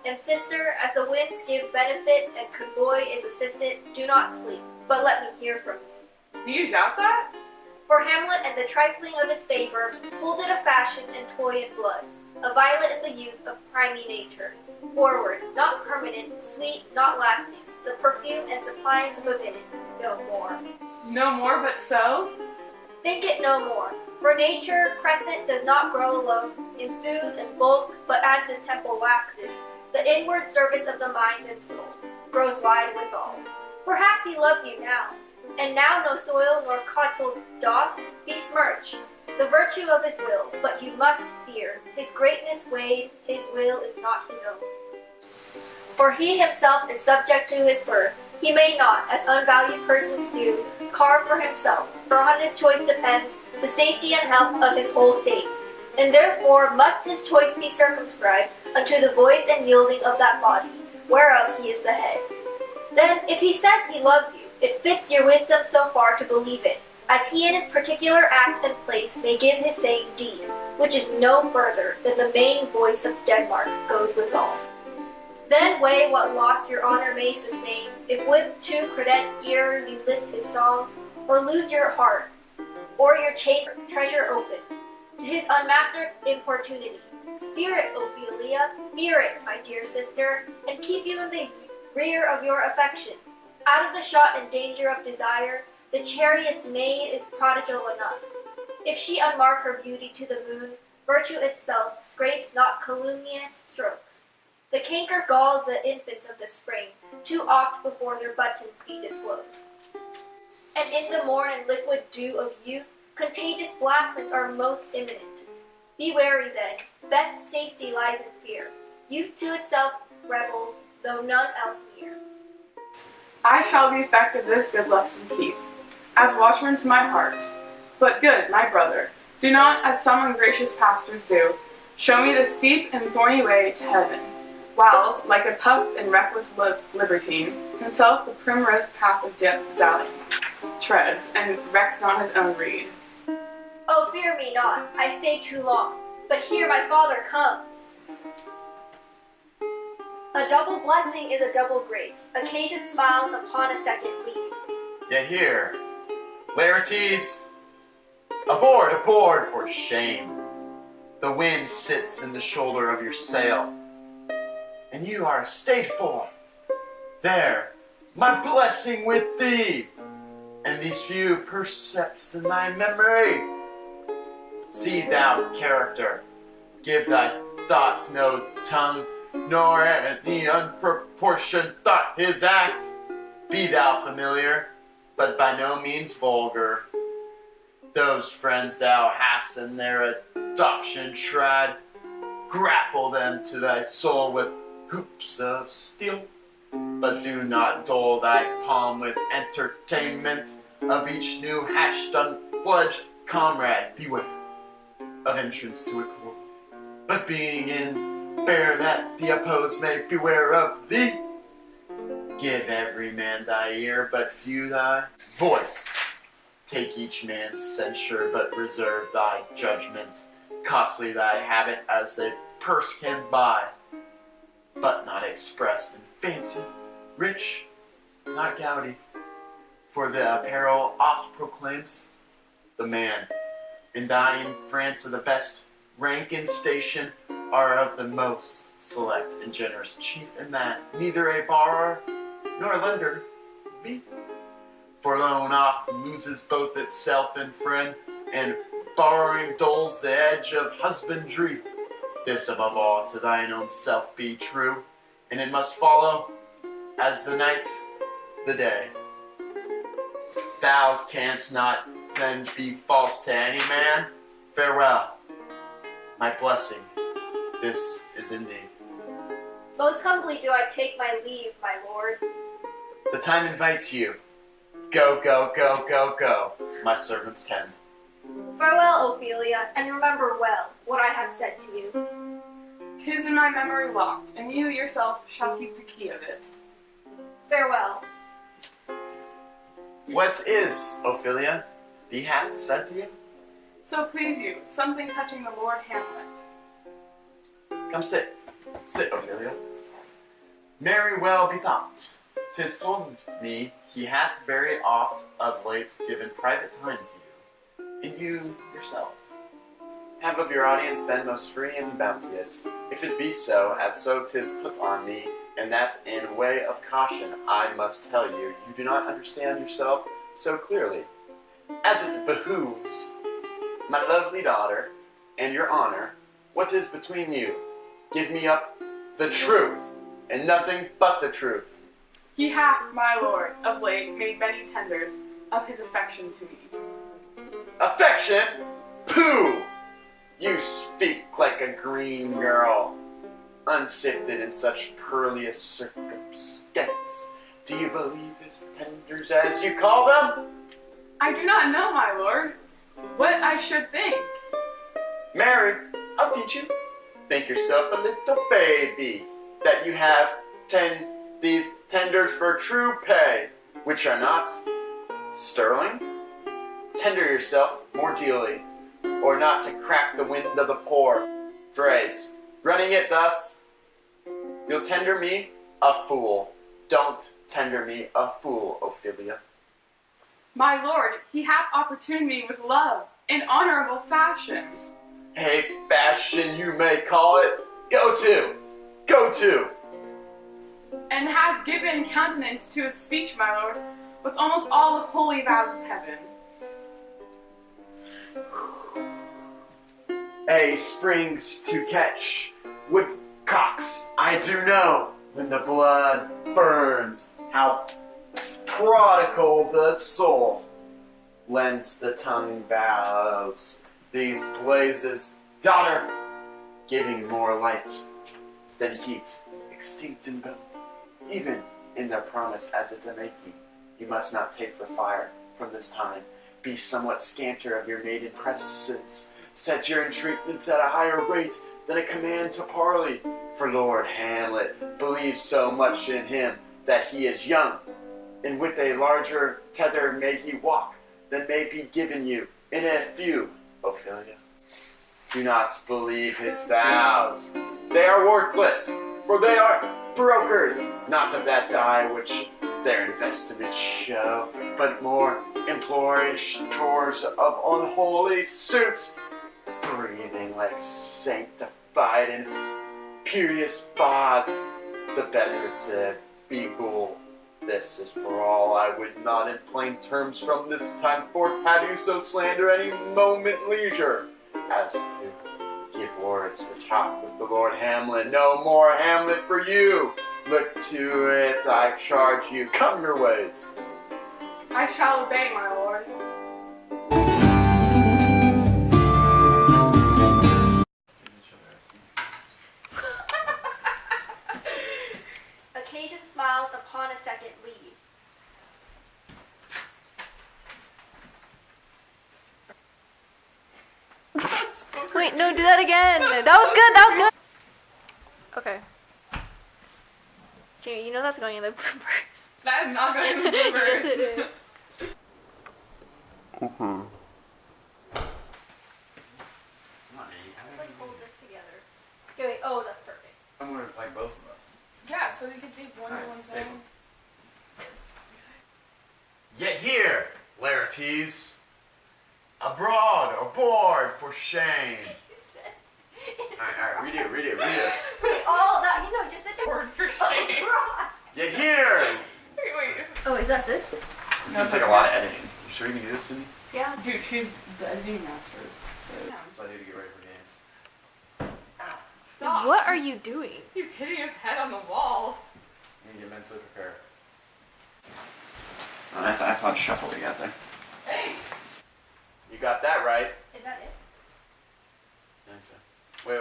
And sister, as the winds give benefit and convoy is assisted, do not sleep, but let me hear from you. Do you doubt that? For Hamlet and the trifling of his favor, hold it a fashion and toy in blood, a violet in the youth of primy nature. Forward, not permanent, sweet, not lasting, the perfume and suppliance of a minute, no more. No more but so? Think it no more. For nature, crescent does not grow alone, enthuse and bulk, but as this temple waxes, the inward service of the mind and soul grows wide withal. Perhaps he loves you now, and now no soil nor cottle doth besmirch the virtue of his will, but you must fear, his greatness weighed, his will is not his own. For he himself is subject to his birth, he may not, as unvalued persons do, carve for himself, for on his choice depends the safety and health of his whole state, and therefore must his choice be circumscribed unto the voice and yielding of that body, whereof he is the head. Then, if he says he loves you, it fits your wisdom so far to believe it, as he in his particular act and place may give his saying deed, which is no further than the main voice of Denmark goes withal. Then weigh what loss your honor may sustain, if with too credent ear you list his songs, or lose your heart, or your chaste treasure open to his unmastered importunity. Fear it, Ophelia, fear it, my dear sister, and keep you in the rear of your affection. Out of the shot and danger of desire, the chariest maid is prodigal enough. If she unmark her beauty to the moon, virtue itself scrapes not calumnious strokes. The canker galls the infants of the spring, too oft before their buttons be disclosed. And in the morn and liquid dew of youth, contagious blasphemers are most imminent. Be wary then, best safety lies in fear. Youth to itself rebels, though none else near. I shall the effect of this good lesson keep, as watchman to my heart. But good, my brother, do not, as some ungracious pastors do, show me the steep and thorny way to heaven, whiles, like a puffed and reckless libertine, himself the primrose path of dalliance treads, and recks not his own reed. Oh, fear me not, I stay too long, but here my father comes. A double blessing is a double grace, occasion smiles upon a second leave. Yet here, Laertes, aboard, aboard, for shame. The wind sits in the shoulder of your sail, and you are stayed for. There, my blessing with thee, and these few percepts in thy memory. See thou character, give thy thoughts no tongue, nor any unproportioned thought his act. Be thou familiar, but by no means vulgar. Those friends thou hast in their adoption tried, grapple them to thy soul with hoops of steel, but do not dull thy palm with entertainment of each new hatched unfledged comrade. Beware of entrance to a quarrel, but being in, bear that the opposed may beware of thee. Give every man thy ear, but few thy voice. Take each man's censure, but reserve thy judgment. Costly thy habit as thy purse can buy, but not expressed in fancy. Rich, not gaudy, for the apparel oft proclaims the man. In thine France of the best rank and station are of the most select and generous, chief in that neither a borrower nor a lender be. For loan oft loses both itself and friend, and borrowing dulls the edge of husbandry. This above all to thine own self be true, and it must follow as the night the day. Thou canst not then be false to any man. Farewell, my blessing, this is in thee. Most humbly do I take my leave, my lord. The time invites you. Go, go, go, go, go, my servants tend. Farewell, Ophelia, and remember well what I have said to you. 'Tis in my memory locked, and you yourself shall keep the key of it. Farewell. What is, Ophelia, he hath said to you? So please you, something touching the Lord Hamlet. Come sit. Sit, Ophelia. Marry well bethought. 'Tis told me he hath very oft of late given private time to you, and you yourself have of your audience been most free and bounteous. If it be so, as so 'tis put on me, and that in way of caution I must tell you, you do not understand yourself so clearly, as it behooves my lovely daughter, and your honor, what is between you? Give me up the truth, and nothing but the truth. He hath, my lord, of late made many tenders of his affection to me. Affection? Pooh! You speak like a green girl, unsifted in such perilous circumstance. Do you believe his tenders, as you call them? I do not know, my lord, what I should think. Mary, I'll teach you. Think yourself a little baby, that you have these tenders for true pay, which are not sterling. Tender yourself more dearly, or not to crack the wind of the poor. Phrase, running it thus, you'll tender me a fool. Don't tender me a fool, Ophelia. My lord, he hath opportuned me with love in honorable fashion. Hey, fashion you may call it. Go to. And hath given countenance to his speech, my lord, with almost all the holy vows of heaven. A springs to catch woodcocks, I do know, when the blood burns, how prodigal the soul lends the tongue vows. These blazes, daughter, giving more light than heat, extinct in both, even in their promise as it's a making. You must not take for fire from this time. Be somewhat scanter of your maiden presence. Set your entreatments at a higher rate than a command to parley. For Lord Hamlet believes so much in him that he is young, and with a larger tether may he walk than may be given you in a few, Ophelia. Do not believe his vows. They are worthless, for they are brokers, not of that dye which their investments show, but more implorers of unholy suits, breathing like sanctified and purious bawds, the better to beguile. This is for all I would not in plain terms from this time forth have you so slander any moment leisure, as to give words which talk with the Lord Hamlet. No more Hamlet for you. Look to it, I charge you. Come your ways. I shall obey, my lord. Occasion smiles upon a second leave. Wait, no, do that again. That was good. Okay. Jamie, you know that's going in the bloopers. That is not going to be Yes, it is. Let's like hold this together. Okay, wait. Oh, that's perfect. I'm going to like both of us. Yeah, so you can take one to Alright, one take side. them. Yet here, Laertes, abroad, aboard, for shame. You said. Alright, redo. Wait, all that, just sit there. Word for shame. Oh, Yet here! Wait. oh, is that this? It's going to take a lot of editing. You sure you can do this, Cindy? Yeah. Dude, she's the editing master. So I need to get ready for dance. Stop. What are you doing? He's hitting his head on the wall. I need to get mentally prepared. Oh, nice iPod shuffle we got there. Hey! You got that right. Is that it? I think so. Wait.